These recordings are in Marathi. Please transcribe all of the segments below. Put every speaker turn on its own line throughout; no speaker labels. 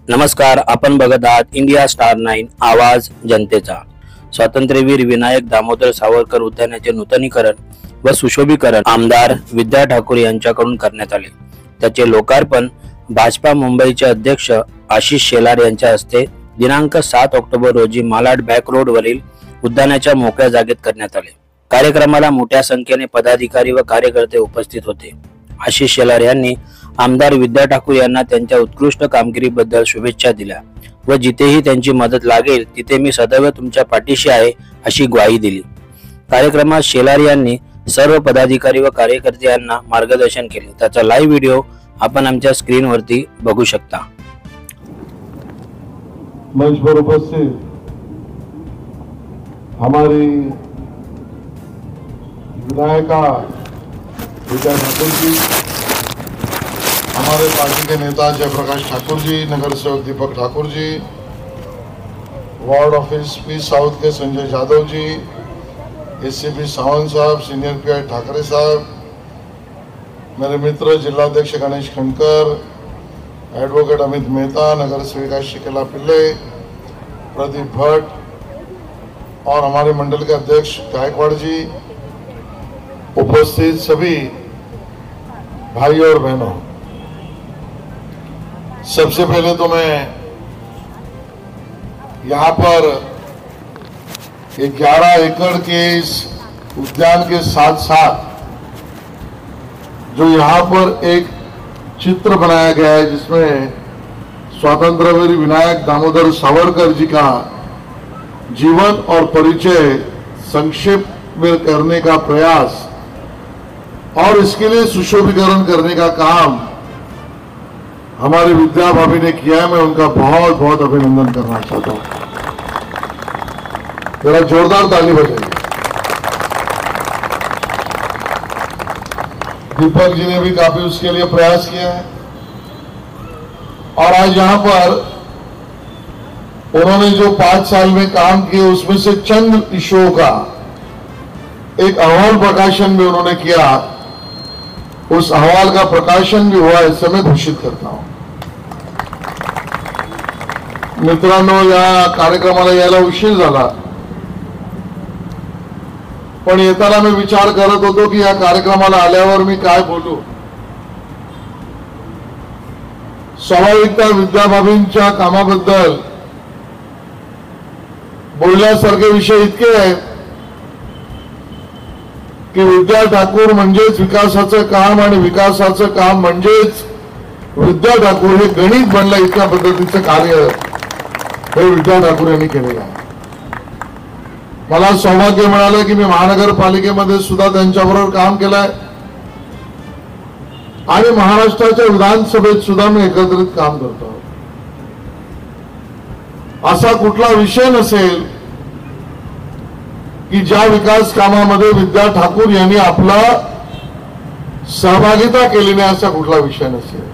नमस्कार, आपण बघत आहात इंडिया स्टार 9 आवाज जनतेचा। स्वातंत्र्यवीर विनायक दामोदर सावरकर उद्यानाचे नूतनीकरण व सुशोभीकरण आमदार विद्या ठाकूर यांच्याकडून करण्यात आले। त्याचे लोकार्पण भाजपा मुंबईचे अध्यक्ष आशिष शेलार यांच्या हस्ते दिनांक 7 ऑक्टोबर रोजी मालाड बॅक रोड वरील उद्यानाच्या मोकळ्या जागेत करण्यात आले। कार्यक्रमाला मोठ्या संख्येने पदाधिकारी व कार्यकर्ते उपस्थित होते। आशिष शेलार यांनी आमदार विद्या ठाकूर यांना त्यांच्या उत्कृष्ट कामगिरीबद्दल शुभेच्छा दिल्या व जिथेही त्यांची मदत लागेल तिथे मी सदैव तुमच्या पाठीशी आहे अशी ग्वाही दिली। कार्यक्रमात शेलार यांनी सर्व पदाधिकारी व कार्यकर्ते यांना मार्गदर्शन केले। त्याचा लाईव्ह व्हिडिओ आपण आमच्या स्क्रीनवरती बघू शकता।
मंच पर उपस्थित हमारी विधायिका विद्या ठाकुर जी, हमारे पार्टी के नेता जयप्रकाश ठाकुर जी, नगर सेवक Deepak Thakur ji, ward office P south के संजय यादव जी, एससीपी सावंत साहब, सीनियर पीआई ठाकरे साहब, मेरे मित्र जिलाध्यक्ष गणेश खंडकर, एडवोकेट अमित मेहता, नगर सेविका शिकला पिल्ले, प्रदीप भट्ट और हमारे मंडल के अध्यक्ष गायकवाड़ जी, उपस्थित सभी भाई और बहनों, सबसे पहले तो मैं यहाँ पर 11 एकड़ के इस उद्यान के साथ साथ जो यहाँ पर एक चित्र बनाया गया है जिसमें स्वातंत्र्यवीर विनायक दामोदर सावरकर जी का जीवन और परिचय संक्षेप में करने का प्रयास और इसके लिए सुशोभीकरण करने का काम हमारी विद्या भाभी ने किया है। मैं उनका बहुत बहुत अभिनंदन करना चाहता हूं। जरा जोरदार ताली बजाइए। दीपक जी ने भी काफी उसके लिए प्रयास किया है और आज यहां पर उन्होंने जो 5 साल में काम किए उसमें से चंद इशुओं का एक अहवाल प्रकाशन भी उन्होंने किया। उस अहवाल का प्रकाशन भी हुआ, इससे मैं घोषित करता हूं। मित्रांनो, या कार्यक्रमाला यायला उशीर झाला, पण येताना मी विचार करत होतो की या कार्यक्रमाला आल्यावर मी काय बोलू। स्वाभाविकता विद्याभाभींच्या कामाबद्दल बोलण्यासारखे विषय इतके आहेत की विद्या ठाकूर म्हणजेच विकासाचं काम आणि विकासाचं काम म्हणजेच विद्या ठाकूर हे गणित बनलं, इतक्या पद्धतीचं कार्य हे विद्या ठाकूर यांनी केलेलं आहे। मला सौभाग्य मिळालं की मी महानगरपालिकेमध्ये सुद्धा त्यांच्याबरोबर काम केलंय आणि महाराष्ट्राच्या विधानसभेत सुद्धा मी एकत्रित काम करतो। असा कुठला विषय नसेल की ज्या विकास कामामध्ये विद्या ठाकूर यांनी आपला सहभागिता केली नाही, असा कुठला विषय नसेल।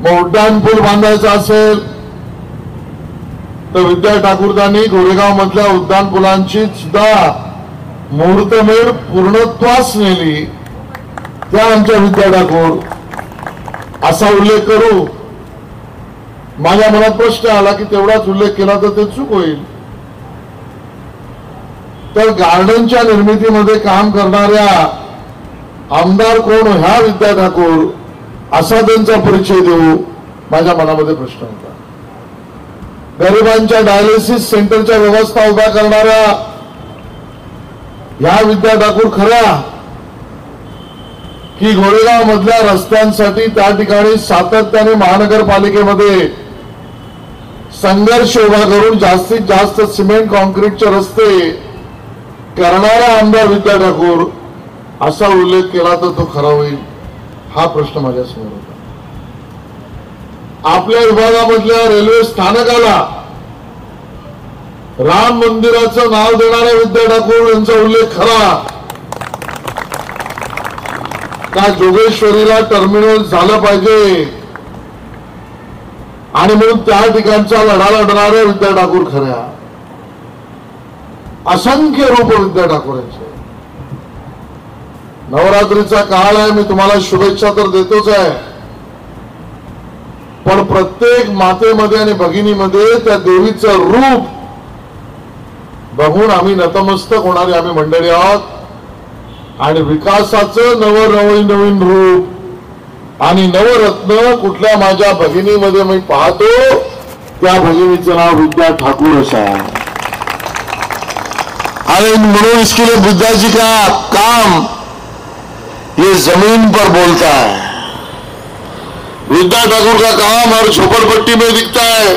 मग उड्डाण पूल बांधायचा असेल तर विद्या ठाकूर यांनी गोरेगाव मधल्या उड्डाण पुलांची सुद्धा मुहूर्तमेढ पूर्णत्वास नेली, त्या आमच्या विद्या ठाकूर असा उल्लेख करू। माझ्या मनात प्रश्न आला की तेवढाच उल्लेख केला तर ते चूक होईल। तर गार्डनच्या निर्मितीमध्ये काम करणाऱ्या आमदार कोण, ह्या विद्या ठाकूर असा त्यांचा परिचय देऊ, माझ्या मनामध्ये प्रश्न होता। गरिबांच्या डायलिसिस सेंटरच्या व्यवस्था उभ्या करणाऱ्या ह्या विद्या ठाकूर खऱ्या की गोरेगाव मधल्या रस्त्यांसाठी त्या ठिकाणी सातत्याने महानगरपालिकेमध्ये संघर्ष उभा करून जास्तीत जास्त सिमेंट कॉन्क्रीटचे रस्ते करणारा आमदार विद्या ठाकूर असा उल्लेख केला तर तो खरा होईल, हा प्रश्न माझ्यासमोर होता। आपल्या विभागामधल्या रेल्वे स्थानकाला राम मंदिराचं नाव देणाऱ्या विद्या ठाकूर यांचा उल्लेख खरा का जोगेश्वरीला टर्मिनल झालं पाहिजे आणि म्हणून त्या ठिकाणचा लढा लढणाऱ्या विद्या ठाकूर खऱ्या। असंख्य रूप विद्या ठाकूर यांचे। नवरात्रीचा काळ आहे, मी तुम्हाला शुभेच्छा तर देतोच आहे, पण प्रत्येक मातेमध्ये आणि भगिनीमध्ये त्या देवीचं रूप बघून आम्ही नतमस्तक होणारे आम्ही मंडळी आहोत आणि विकासाचं नवीन रूप आणि नवरत्न कुठल्या माझ्या भगिनीमध्ये मी पाहतो त्या भगिनीचं नाव विद्या ठाकूर असं आहे और म्हणून इसके लिए बुद्धा जी का काम ये जमीन पर बोलता है। विद्या ठाकुर का काम हर झोपड़पट्टी में दिखता है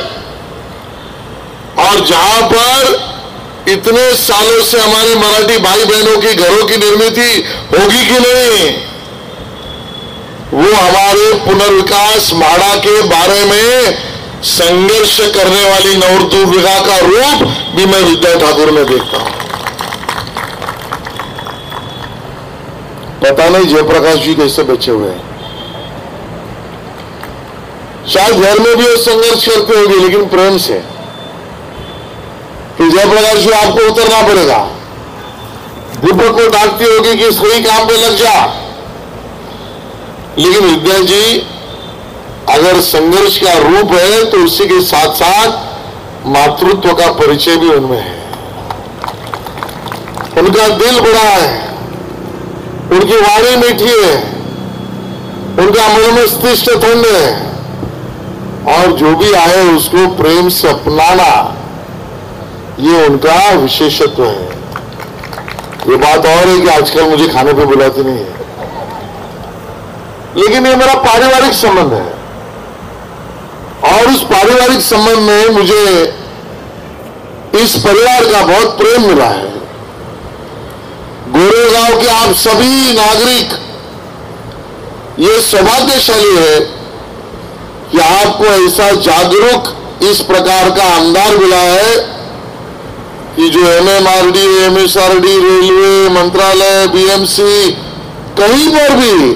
और जहां पर इतने सालों से हमारे मराठी भाई बहनों की घरों की निर्मित होगी कि नहीं, वो हमारे पुनर्विकास माड़ा के बारे में संघर्ष करने वाली नवदुर्गा का रूप भी मैं विद्या ठाकुर में देखता हूं। पता नहीं जयप्रकाश जी कैसे बचे हुए हैं, शायद घर में भी वो संघर्ष करते होंगे लेकिन प्रेम से कि जयप्रकाश जी आपको उतरना पड़ेगा, दीपक को डांटती होगी कि सही काम पे लग जा, लेकिन विद्या जी अगर संघर्ष का रूप है तो उसी के साथ साथ मातृत्व का परिचय भी उनमें है। उनका दिल बड़ा है, उनकी वाणी मीठी है, उनका मन मस्तिष्क ठंड है और जो भी आए उसको प्रेम से अपनाना ये उनका विशेषत्व है। ये बात और है कि आजकल मुझे खाने पे बुलाती नहीं है, लेकिन ये मेरा पारिवारिक संबंध है और उस पारिवारिक संबंध में मुझे इस परिवार का बहुत प्रेम मिला है। गोरेगांव के आप सभी नागरिक ये सौभाग्यशाली है कि आपको ऐसा जागरूक इस प्रकार का आमदार मिला है कि जो MMRD, MSRD, रेलवे मंत्रालय, BMC कहीं पर भी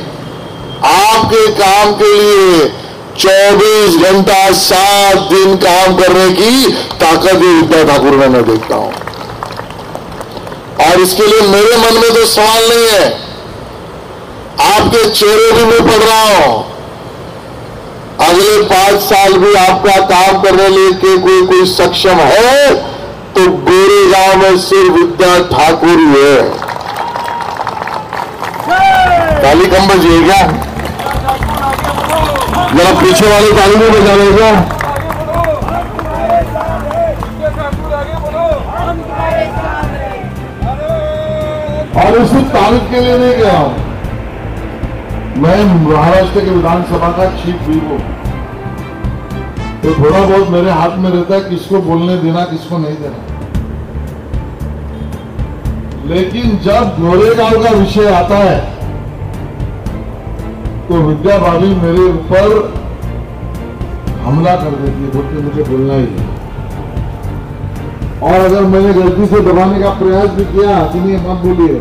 आपके काम के लिए 24 घंटा 7 दिन काम करने की ताकत विद्या ठाकुर में मैं देखता हूं और इसके लिए मेरे मन में तो सवाल नहीं है, आपके चेहरे भी मैं पढ़ रहा हूं। अगले 5 साल भी आपका काम करने के कोई सक्षम है तो गोरेगांव में सिर्फ विद्या ठाकुर ही है। ताली कम बजिए क्या, जरा पीछे वाले ताली में बजा लेगा। और इसी तारीफ के लिए नहीं गया हूं, मैं महाराष्ट्र के विधानसभा का चीफ व्हिप हूं, तो थोड़ा बहुत मेरे हाथ में रहता है किसको बोलने देना किसको नहीं देना। लेकिन जब गोरेगांव का विषय आता है तो विद्या भाभी मेरे ऊपर हमला कर देती है, बोलते मुझे बोलना ही है। और अगर मैंने गलती से दबाने का प्रयास भी किया कि नहीं मत बोलिए,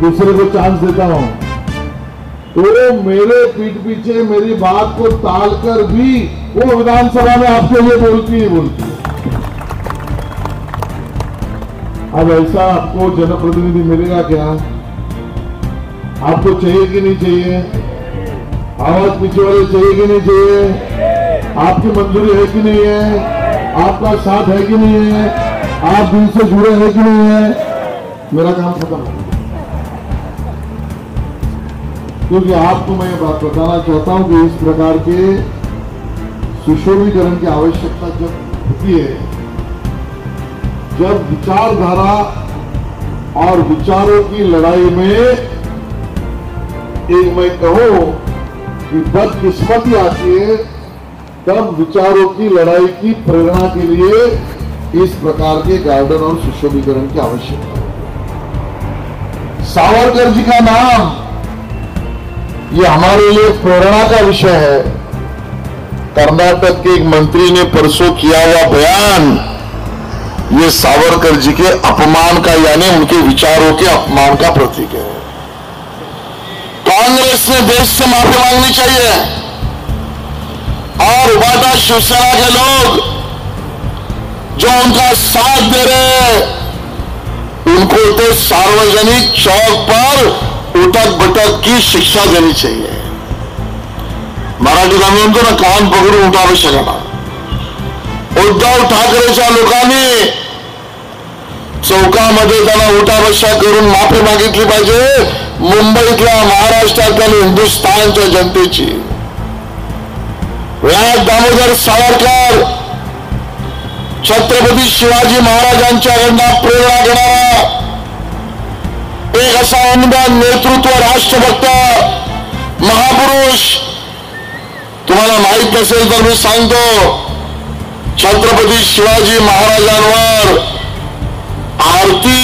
दूसरे को चांस देता हूं, तो मेरे पीठ पीछे मेरी बात को टालकर भी वो विधानसभा में आपके लिए बोलती है। अब ऐसा आपको जनप्रतिनिधि मिलेगा क्या? आपको चाहिए कि नहीं चाहिए? आवाज पीछे वाले चाहिए कि नहीं चाहिए? आपकी मंजूरी है कि नहीं है? आपका साथ है कि नहीं है? आप दिल से जुड़े हैं कि नहीं है? मेरा काम खत्म है। क्योंकि आपको मैं ये बात बताना चाहता हूं कि इस प्रकार के सुशोभीकरण की आवश्यकता जब होती है, जब विचारधारा और विचारों की लड़ाई में एक मैं कहूं कि बदकिस्मती आती है, तब विचारों की लड़ाई की प्रेरणा के लिए इस प्रकार के गार्डन और सुशोभीकरण की आवश्यकता है। सावरकर जी का नाम ये हमारे लिए प्रेरणा का विषय है। कर्नाटक के एक मंत्री ने परसों किया हुआ बयान ये सावरकर जी के अपमान का यानी उनके विचारों के अपमान का प्रतीक है। कांग्रेस ने देश से माफी मांगनी चाहिए और उबाटा शिवसेना के लोग जो उनका साथ दे रहे हैं उनको तो सार्वजनिक चौक पर उठक बैठक की शिक्षा देनी चाहिए। मराठी गाणी म्हणतो ना, कान पकडून उठावं शकणार. उद्धव ठाकरेच्या लोकांनी चौकामध्ये त्यांना उठाबशा करून माफी मागितली पाहिजे. मुंबईतल्या, महाराष्ट्रातल्या, हिंदुस्थानच्या जनतेची. विनायक दामोदर सावरकर छत्रपती शिवाजी महाराजांच्याकडनं प्रेरणा घेणारा एक असा उमदा नेतृत्व, राष्ट्रभक्त, महापुरुष. तुम्हाला माहित नसेल तर मी सांगतो, छत्रपती शिवाजी महाराजांवर आरती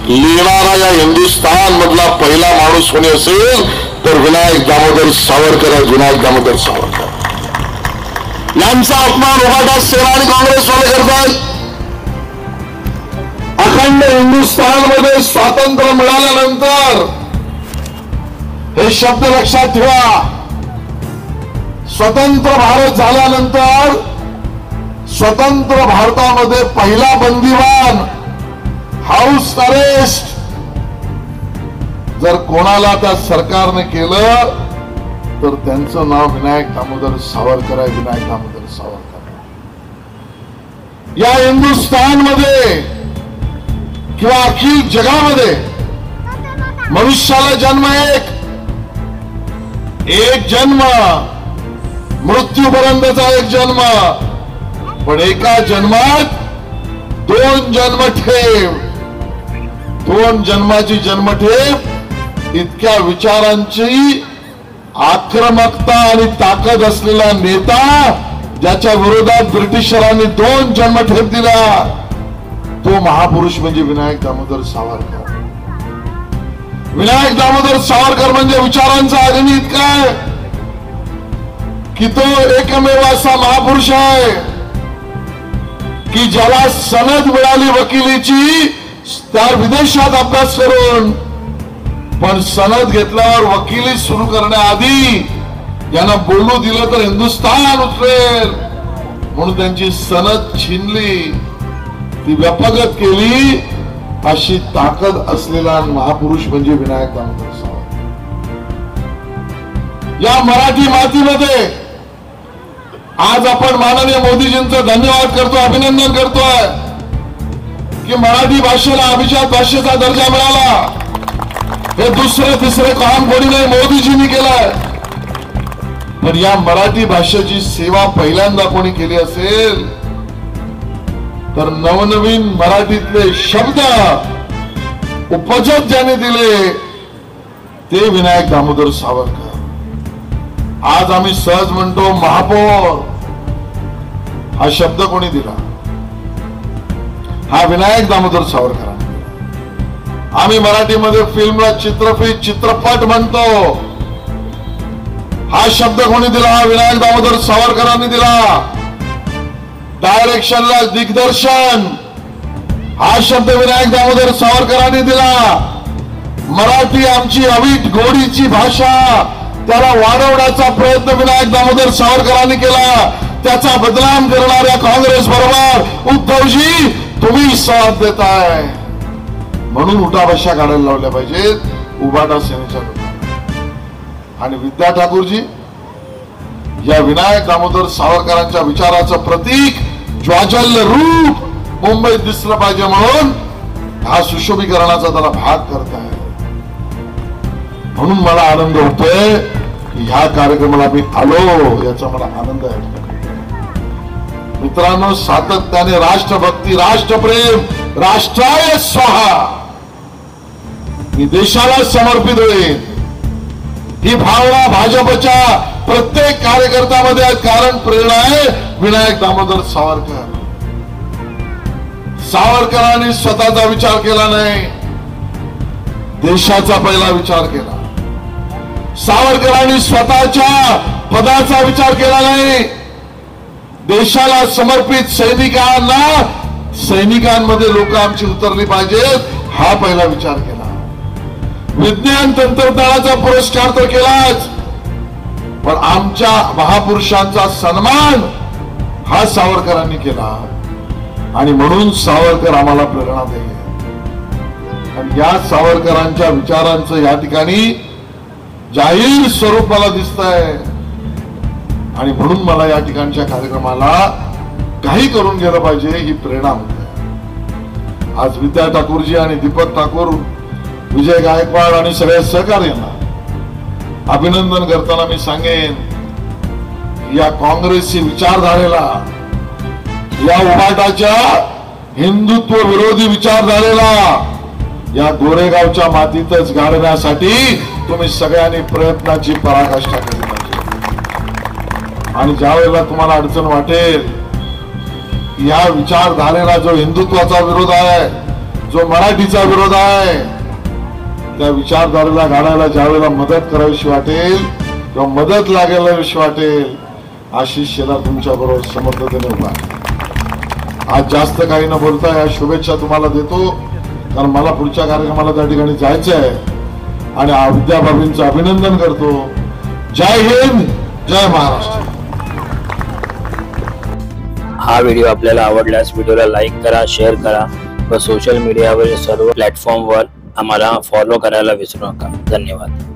लिहिणारा या हिंदुस्थान मधला पहिला माणूस कोणी असेल तर विनायक दामोदर सावरकर आहे. विनायक दामोदर सावरकर यांचा अपमान उभाटा सेना आणि काँग्रेसवाले करतात. अखंड हिंदुस्थानमध्ये स्वातंत्र्य मिळाल्यानंतर हे शब्द लक्षात ठेवा. स्वतंत्र भारत झाल्यानंतर स्वतंत्र भारतामध्ये पहिला बंदिवान, हाऊस अरेस्ट जर कोणाला त्या सरकारने केलं तर त्यांचं नाव विनायक दामोदर सावरकर आहे. विनायक दामोदर सावरकर या हिंदुस्थानमध्ये किंवा अखिल जगामध्ये मनुष्याला जन्म एक जन्म, मृत्यूपर्यंतचा एक जन्म, पण एका जन्मात दोन जन्मठेव. दोन जन्माची जन्मठेव. इतक्या विचारांची आक्रमकता आणि ताकद असलेला नेता, ज्याच्या विरोधात ब्रिटिशरांनी दोन जन्मठेप दिला, तो महापुरुष म्हणजे विनायक दामोदर सावरकर. विनायक दामोदर सावरकर म्हणजे विचारांचा अगणित काय की तो एकमेव असा महापुरुष आहे की ज्याला सनद मिळाली वकिलीची, त्या विदेशात अभ्यास करून, पण सनद घेतल्यावर वकिली सुरू करण्याआधी यांना बोलू दिलं तर हिंदुस्थान उचलेल म्हणून त्यांची सनद छिनली, ती व्यपगत केली. अशी ताकद असलेला महापुरुष म्हणजे विनायक दामोदर सावरकर. या मराठी मातीमध्ये आज आपण माननीय मोदीजींचं धन्यवाद करतो, अभिनंदन करतोय की मराठी भाषेला अभिजात भाषेचा दर्जा मिळाला. हे दुसरे तिसरे काम कोणी नाही, मोदीजींनी केलंय. पण या मराठी भाषेची सेवा पहिल्यांदा कोणी केली असेल तर नवनवीन मराठीतले शब्द उपजत ज्याने दिले ते विनायक दामोदर सावरकर. आज आम्ही सहज म्हणतो महापौर, हा शब्द कोणी दिला? हा विनायक दामोदर सावरकरांनी दिला. आम्ही मराठीमध्ये फिल्मला चित्रफित, चित्रपट म्हणतो, हा शब्द कोणी दिला? हा विनायक दामोदर सावरकरांनी दिला. डायरेक्शनला दिग्दर्शन, हा शब्द विनायक दामोदर सावरकरांनी दिला. मराठी आमची अवीट गोडीची भाषा, त्याला वाढवण्याचा प्रयत्न विनायक दामोदर सावरकरांनी केला. त्याचा बदनाम करणाऱ्या काँग्रेस बरोबर उद्धवजी तुम्ही साथ देताय, म्हणून उठाबशा काढायला लावल्या पाहिजेत उभाटा सेनेच्या लोकांना. आणि विद्या ठाकूरजी या विनायक दामोदर सावरकरांच्या विचाराचं प्रतीक, ज्वाजल्य रूप मुंबईत दिसलं पाहिजे म्हणून हा सुशोभीकरणाचा त्याला भाग करत आहे. म्हणून मला आनंद होतोय की ह्या कार्यक्रमाला मी आलो, याचा मला आनंद आहे. मित्रांनो, सातत्याने राष्ट्रभक्ती, राष्ट्रप्रेम, राष्ट्राय स्वाहा, मी देशाला समर्पित होईल, ही भावना भाजपच्या प्रत्येक कार्यकर्त्यामध्ये आहे. कारण प्रेरणा आहे विनायक दामोदर सावरकर. सावरकरांनी स्वतःचा विचार केला नाही, देशाचा पहिला विचार केला. सावरकरांनी स्वतःच्या पदाचा विचार केला नाही, देशाला समर्पित सैनिकांमध्ये लोक आमची उतरली पाहिजेत, हा पहिला विचार केला. विज्ञान तंत्रज्ञानाचा पुरस्कार तर केलाच, पण आमच्या महापुरुषांचा सन्मान हा सावरकरांनी केला. आणि म्हणून सावरकर आम्हाला प्रेरणा देईल. आणि या सावरकरांच्या विचारांचं या ठिकाणी जाहीर स्वरूप मला दिसतंय. आणि म्हणून मला या ठिकाणच्या कार्यक्रमाला काही करून गेलं पाहिजे ही प्रेरणा होती. आज विद्या ठाकूरजी आणि दीपक ठाकूर, विजय गायकवाड आणि सगळ्या सहकार्यांना अभिनंदन करताना मी सांगेन, या काँग्रेसची विचारधारेला, या उभाटाच्या हिंदुत्व विरोधी विचारधारेला या गोरेगावच्या मातीतच गाडण्यासाठी तुम्ही सगळ्यांनी प्रयत्नाची पराकाष्ठा केली पाहिजे. आणि ज्या वेळेला तुम्हाला अडचण वाटेल, या विचारधारेला जो हिंदुत्वाचा विरोध आहे, जो मराठीचा विरोध आहे, त्या विचारधारेला गाडायला ज्या वेळेला मदत करावीशी वाटेल किंवा मदत लागायलाविषयी वाटेल, आशिष शेलार तुमच्या बरोबर समर्थतेने उभा आहे. आज जास्त काही न बोलता या शुभेच्छा तुम्हाला देतो, कारण मला पुढच्या कार्यक्रमाला त्या ठिकाणी जायचं आहे. आणि विद्याबाबींचं अभिनंदन करतो. जय हिंद, जय महाराष्ट्र.
हा व्हिडिओ आपल्याला आवडल्यास व्हिडिओला लाईक करा, शेअर करा व सोशल मीडियावरील सर्व प्लॅटफॉर्मवर आम्हाला फॉलो करायला विसरू नका. धन्यवाद.